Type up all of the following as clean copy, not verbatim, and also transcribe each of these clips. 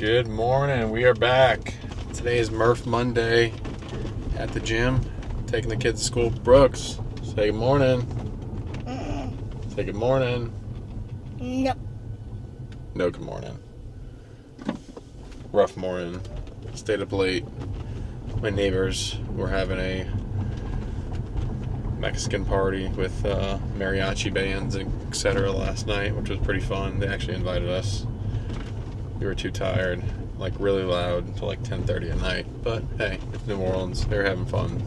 Good morning. We are back. Today is Murph Monday at the gym, taking the kids to school. Brooks, say good morning. Say good morning. No. No good morning. Rough morning. Stayed up late. My neighbors were having a Mexican party with mariachi bands and etc. last night, which was pretty fun. They actually invited us. We were too tired, like really loud until like 10:30 at night. But hey, it's New Orleans. They were having fun.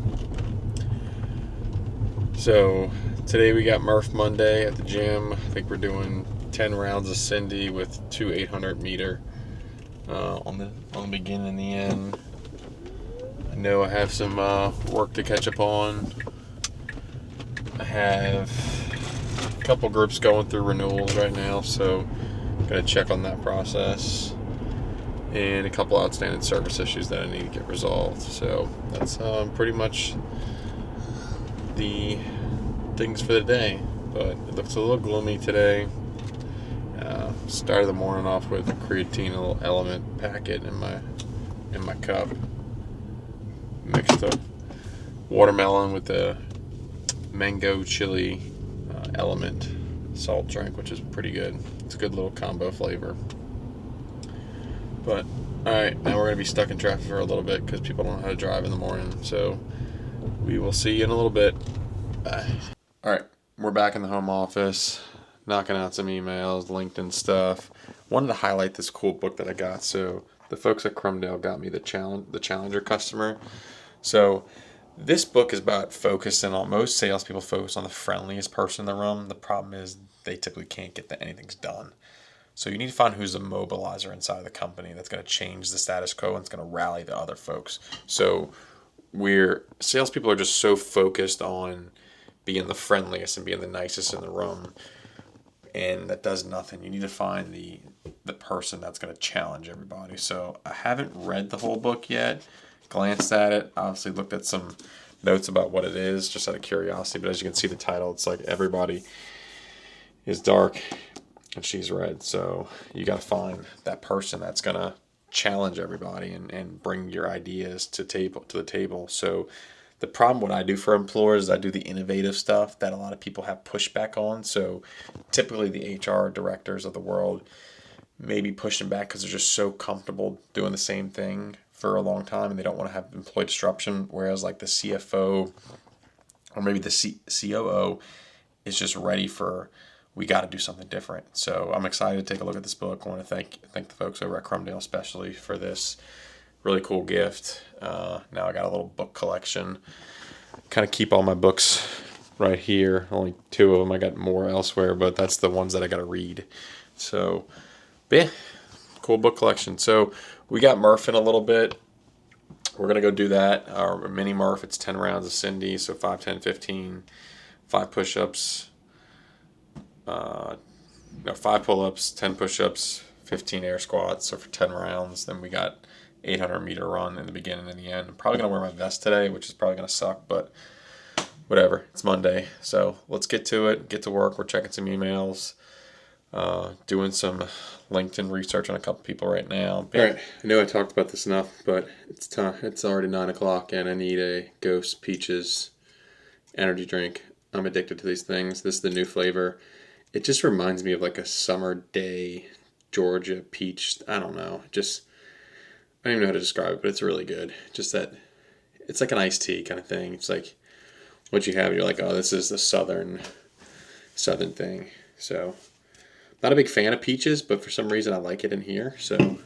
So today we got Murph Monday at the gym. I think we're doing 10 rounds of Cindy with two 800-meter on the beginning and the end. I know I have some work to catch up on. I have a couple groups going through renewals right now, so I'm going to check on that process. And a couple outstanding service issues that I need to get resolved. So that's pretty much the things for the day. But it looks a little gloomy today. Started the morning off with a creatine, a little element packet in my cup. Mixed the watermelon with the mango chili element salt drink, which is pretty good. It's a good little combo flavor. But alright, now we're going to be stuck in traffic for a little bit because people don't know how to drive in the morning. So we will see you in a little bit. Bye. Alright, we're back in the home office, knocking out some emails, LinkedIn stuff. Wanted to highlight this cool book that I got. So the folks at Crumdale got me the Challenger customer. So this book is about focusing on, most salespeople focus on the friendliest person in the room. The problem is they typically can't get anything's done. So you need to find who's a mobilizer inside of the company that's going to change the status quo and it's going to rally the other folks. So salespeople are just so focused on being the friendliest and being the nicest in the room, and that does nothing. You need to find the person that's going to challenge everybody. So I haven't read the whole book yet. Glanced at it, obviously looked at some notes about what it is, just out of curiosity. But as you can see, the title, it's like everybody is dark and she's red. So you got to find that person that's going to challenge everybody and bring your ideas to the table. So the problem, what I do for employers is I do the innovative stuff that a lot of people have pushback on. So typically the HR directors of the world may be pushing back because they're just so comfortable doing the same thing for a long time and they don't want to have employee disruption. Whereas like the CFO or maybe the COO is just ready for, we got to do something different. So I'm excited to take a look at this book. I want to thank the folks over at Crumdale especially for this really cool gift. Now I got a little book collection. Kind of keep all my books right here. Only 2 of them. I got more elsewhere, but that's the ones that I got to read. So, yeah, cool book collection. So we got Murph in a little bit. We're going to go do that. Our mini Murph, it's 10 rounds of Cindy. So 5, 10, 15, 5 push-ups. 5 pull-ups, 10 push-ups, 15 air squats. So for 10 rounds, then we got 800-meter run in the beginning and the end. I'm probably going to wear my vest today, which is probably going to suck, but whatever. It's Monday. So let's get to it, get to work. We're checking some emails, doing some LinkedIn research on a couple people right now. All right, I know I talked about this enough, but it's time. It's already 9 o'clock, and I need a Ghost Peaches energy drink. I'm addicted to these things. This is the new flavor. It just reminds me of like a summer day Georgia peach. I don't know. I don't even know how to describe it, but it's really good. Just that it's like an iced tea kind of thing. It's like what you have, you're like, oh, this is the southern thing. So not a big fan of peaches, but for some reason I like it in here. So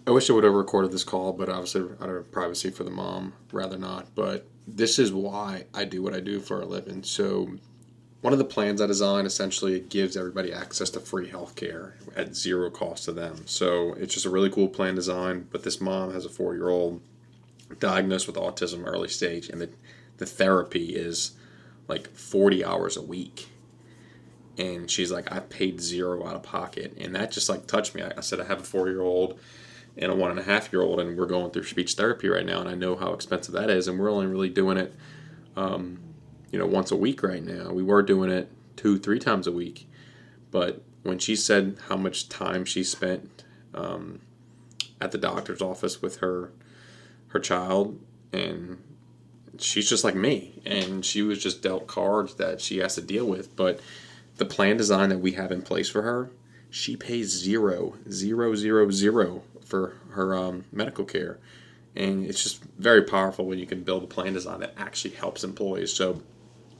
I wish I would have recorded this call, but obviously out of privacy for the mom, rather not. But this is why I do what I do for a living. So one of the plans I designed, essentially, it gives everybody access to free healthcare at zero cost to them. So it's just a really cool plan design. But this mom has a 4-year-old diagnosed with autism early stage, and the therapy is like 40 hours a week. And she's like, I paid zero out of pocket. And that just like touched me. I said, I have a 4-year-old and a 1.5-year-old, and we're going through speech therapy right now, and I know how expensive that is, and we're only really doing it once a week right now. We were doing it 2-3 times a week, but when she said how much time she spent at the doctor's office with her child, and she's just like me, and she was just dealt cards that she has to deal with. But the plan design that we have in place for her, she pays zero for her medical care. And it's just very powerful when you can build a plan design that actually helps employees. So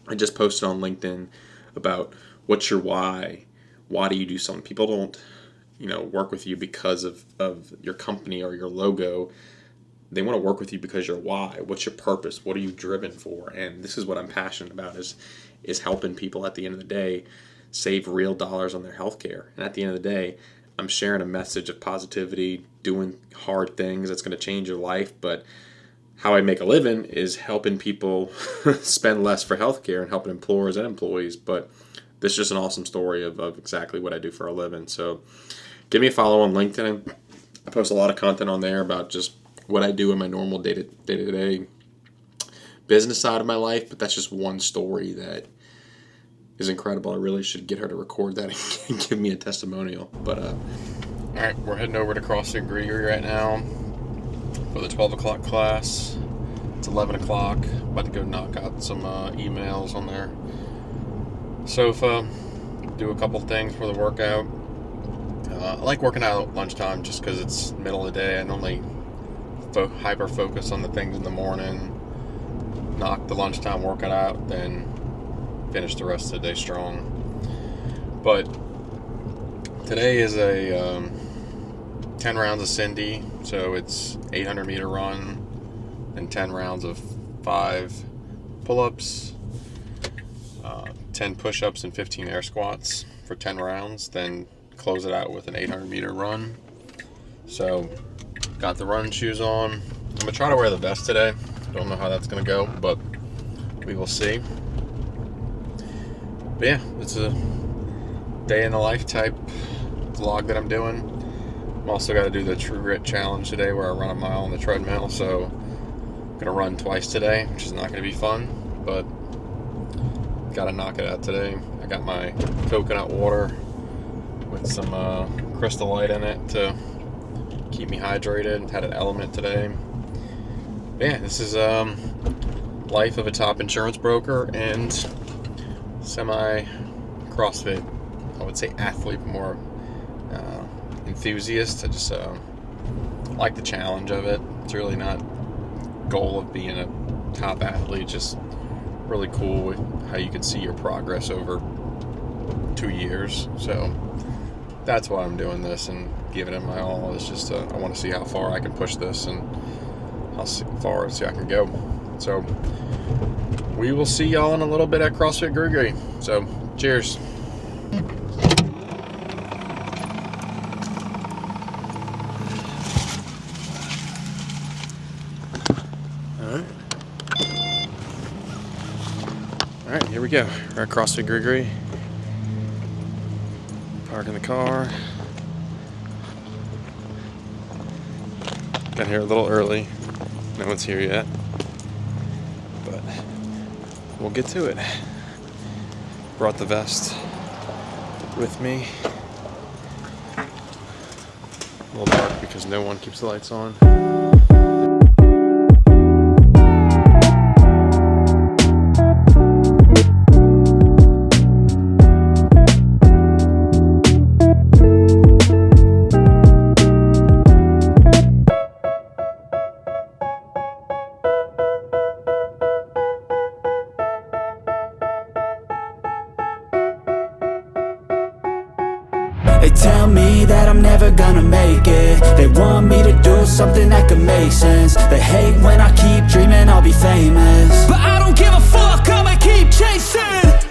I just posted on LinkedIn about what's your why? Why do you do something? People don't, work with you because of your company or your logo. They want to work with you because your why. What's your purpose? What are you driven for? And this is what I'm passionate about, is helping people at the end of the day save real dollars on their healthcare. And at the end of the day, I'm sharing a message of positivity, doing hard things that's going to change your life. But how I make a living is helping people spend less for healthcare and helping employers and employees. But this is just an awesome story of exactly what I do for a living. So give me a follow on LinkedIn. I post a lot of content on there about just what I do in my normal day-to-day business side of my life, but that's just one story that is incredible. I really should get her to record that and give me a testimonial. But all right, we're heading over to CrossFit Gregory right now for the 12 o'clock class. It's 11 o'clock. About to go knock out some emails on their sofa, do a couple things for the workout. I like working out at lunchtime just because it's middle of the day. I normally hyper focus on the things in the morning, knock the lunchtime workout out, then finish the rest of the day strong. But today is a 10 rounds of Cindy, so it's 800 meter run and 10 rounds of 5 pull-ups, 10 push-ups and 15 air squats for 10 rounds, then close it out with an 800 meter run. So got the running shoes on. I'm gonna try to wear the vest today. Don't know how that's gonna go, but we will see. But yeah, it's a day in the life type vlog that I'm doing. I'm also got to do the Tru Grit challenge today, where I run a mile on the treadmill. So I'm gonna run twice today, which is not gonna be fun, but gotta knock it out today. I got my coconut water with some Crystal Light in it to keep me hydrated. Had an Element today. Yeah, this is life of a top insurance broker and semi CrossFit, I would say athlete, more enthusiast. I just like the challenge of it. It's really not goal of being a top athlete, just really cool with how you can see your progress over 2 years. So that's why I'm doing this and giving it my all. It's just I want to see how far I can push this and how far I can go. So we will see y'all in a little bit at CrossFit Gregory. So cheers. All right, here we go. We're at CrossFit Gregory. Parking the car. Got here a little early. No one's here yet, but we'll get to it. Brought the vest with me. A little dark because no one keeps the lights on. They tell me that I'm never gonna make it. They want me to do something that could make sense. They hate when I keep dreaming I'll be famous, but I don't give a fuck, I'ma keep chasing.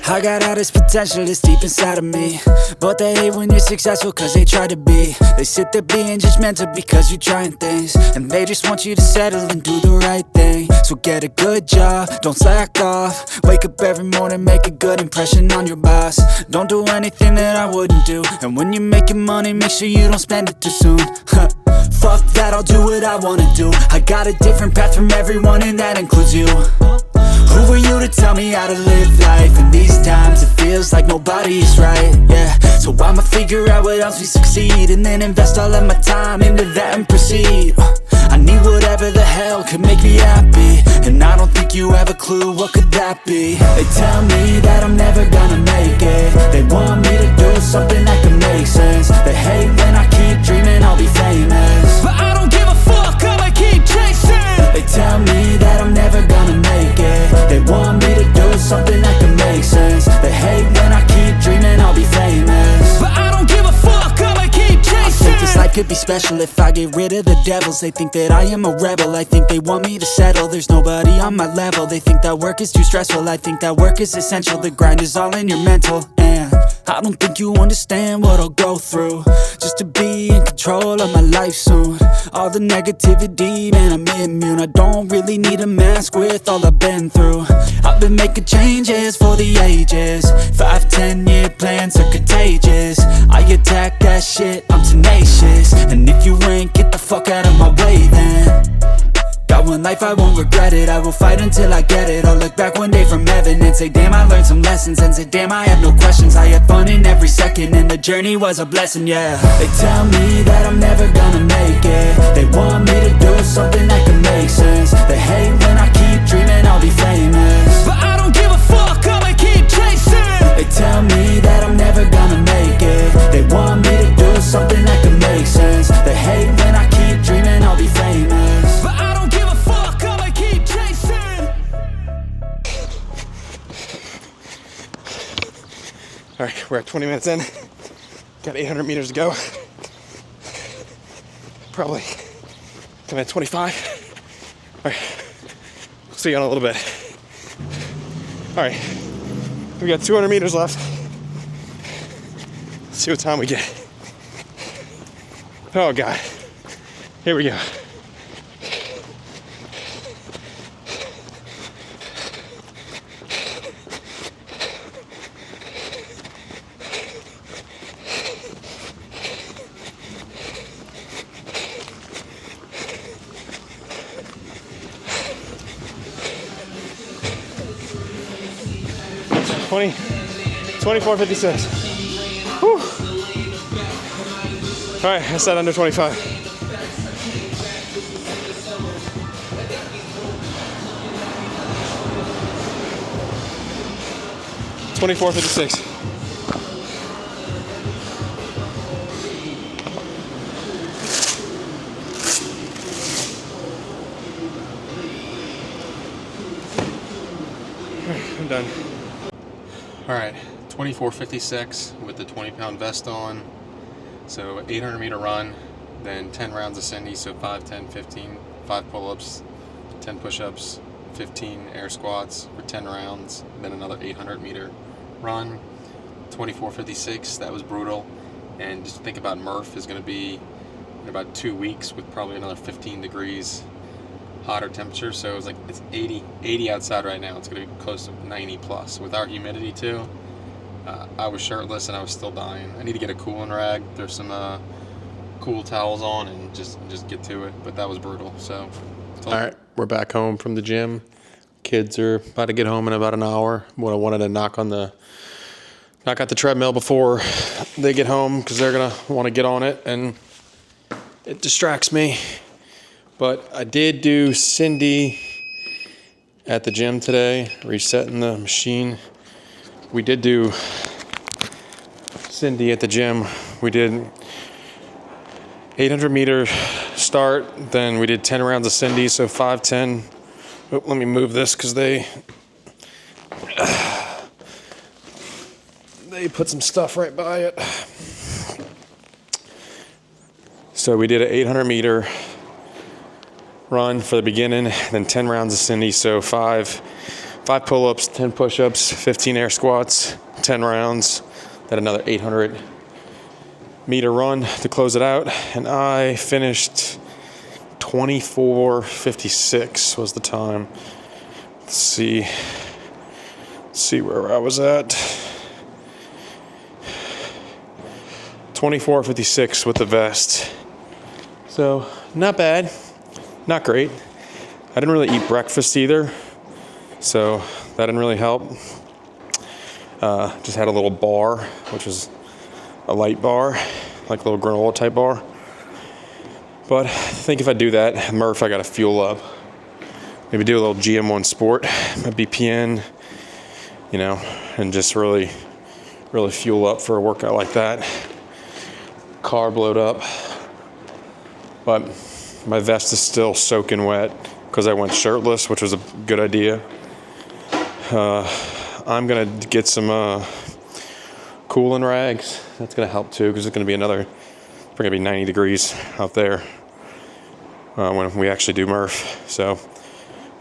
I got all this potential that's deep inside of me, but they hate when you're successful cause they try to be. They sit there being judgmental because you're trying things, and they just want you to settle and do the right thing. So get a good job, don't slack off. Wake up every morning, make a good impression on your boss. Don't do anything that I wouldn't do, and when you're making money, make sure you don't spend it too soon. Fuck that, I'll do what I wanna do. I got a different path from everyone, and that includes you. Who are you to tell me how to live life? In these times it feels like nobody's right, yeah. So I'ma figure out what else we succeed, and then invest all of my time into that and proceed. not be. They tell me that I'm never gonna make it. They want me to do something that can make sense. They hate when I keep dreaming I'll be famous, but I don't give a fuck, I'ma keep chasing. They tell me that I'm never gonna make it. They want me to do something that can make sense. They hate when I keep dreaming I'll be famous, but I don't give a fuck, I'ma keep chasing. I think this life could be special if I get rid of the devils. They think that I am a rebel, I think they want me to settle. There's nobody on my level. They think that work is too stressful, I think that work is essential. The grind is all in your mental, and I don't think you understand what I'll go through just to be in control of my life soon. All the negativity, man, I'm immune. I don't really need a mask with all I've been through. I've been making changes for the ages. 5-10 year plans are contagious. I attack that shit, I'm tenacious. And if you ain't, get the fuck out of my way then. Got one life, I won't regret it. I will fight until I get it. I'll look back one day from heaven and say, damn, I learned some lessons. And say, damn, I had no questions. I had fun in every second, and the journey was a blessing, yeah. They tell me that I'm never gonna make it. They want me to do something that can make sense. They hate when I keep dreaming I'll be famous, but I don't give a fuck, I'ma keep chasing. They tell me that I'm never gonna make it. They want me to do something that can make sense. They hate when I keep dreaming I'll be famous, but I don't give a fuck, I'ma keep chasing. All right, we're at 20 minutes in. Got 800 meters to go. Probably come at 25. All right, see you in a little bit. All right, we got 200 meters left. Let's see what time we get. Oh God, here we go. Twenty, 24:56. Whew. All right, I said under 25. $24.56. I'm done. All right, 24:56 with the 20-pound vest on. So 800 meter run, then 10 rounds of Cindy, so 5, 10, 15, 5 pull-ups, 10 push-ups, 15 air squats for 10 rounds, then another 800 meter run, 24:56, that was brutal. And just think about Murph is gonna be in about 2 weeks with probably another 15 degrees hotter temperature. So it's like, it's 80 outside right now. It's gonna be close to 90 plus. With our humidity too, I was shirtless and I was still dying. I need to get a cooling rag. There's some cool towels on and just get to it. But that was brutal. So, all right, we're back home from the gym. Kids are about to get home in about an hour. What I wanted to knock out the treadmill before they get home because they're gonna want to get on it and it distracts me. But I did do Cindy at the gym today, resetting the machine. We did do Cindy at the gym. We did 800 meter start, then we did 10 rounds of Cindy, so 5, 10. Oh, let me move this because they put some stuff right by it. So we did an 800 meter run for the beginning, then 10 rounds of Cindy, so 5 pull-ups, 10 push-ups, 15 air squats, 10 rounds, then another 800 meter run to close it out, and I finished 24:56 was the time. Let's see where I was at. 24:56 with the vest. So not bad, not great. I didn't really eat breakfast either, so that didn't really help. Just had a little bar, which is a light bar, like a little granola type bar. But I think if I do that, Murph, I gotta fuel up. Maybe do a little GM1 Sport, my BPN, you know, and just really fuel up for a workout like that. Car blowed up, but my vest is still soaking wet because I went shirtless, which was a good idea. I'm gonna get some cooling rags. That's gonna help too, because it's gonna be probably gonna be 90 degrees out there when we actually do Murph. So, all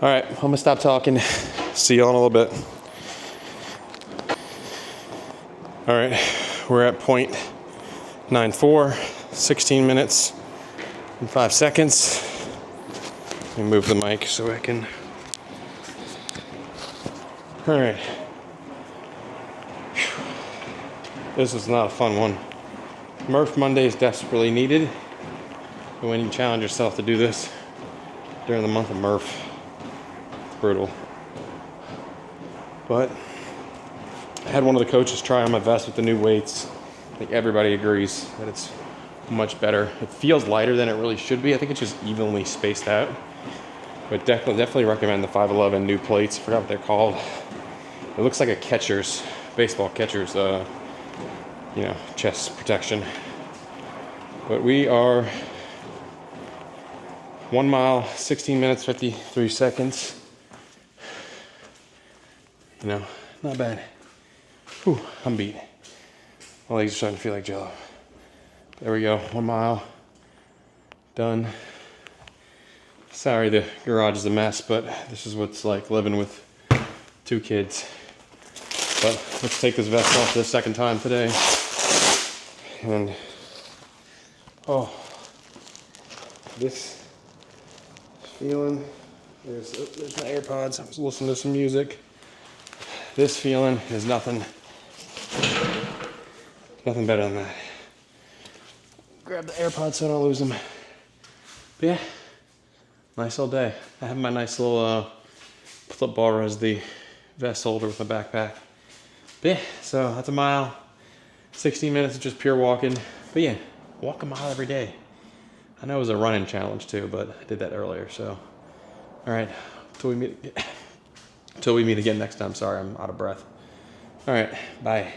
right, I'm gonna stop talking. See y'all in a little bit. All right, we're at point 94, 16 minutes and 5 seconds. Let me move the mic so I can. All right. This is not a fun one. Murph Monday is desperately needed. But when you challenge yourself to do this during the month of Murph, it's brutal. But I had one of the coaches try on my vest with the new weights. I think everybody agrees that it's much better. It feels lighter than it really should be. I think it's just evenly spaced out. But definitely recommend the 511 new plates. I forgot what they're called. It looks like a baseball catcher's, chest protection. But we are 1 mile, 16 minutes, 53 seconds. Not bad. Whew, I'm beat. My legs are starting to feel like jello. There we go, 1 mile, done. Sorry the garage is a mess, but this is what it's like living with 2 kids. But let's take this vest off the second time today. And, this feeling, there's my AirPods, I was listening to some music. This feeling is nothing better than that. Grab the AirPods so I don't lose them. But yeah, nice all day. I have my nice little flip bar as the vest holder with my backpack. But yeah, so that's 1 mile, 16 minutes of just pure walking. But yeah, walk a mile every day. I know it was a running challenge too, but I did that earlier, so. All right, till we meet again next time. Sorry, I'm out of breath. All right, bye.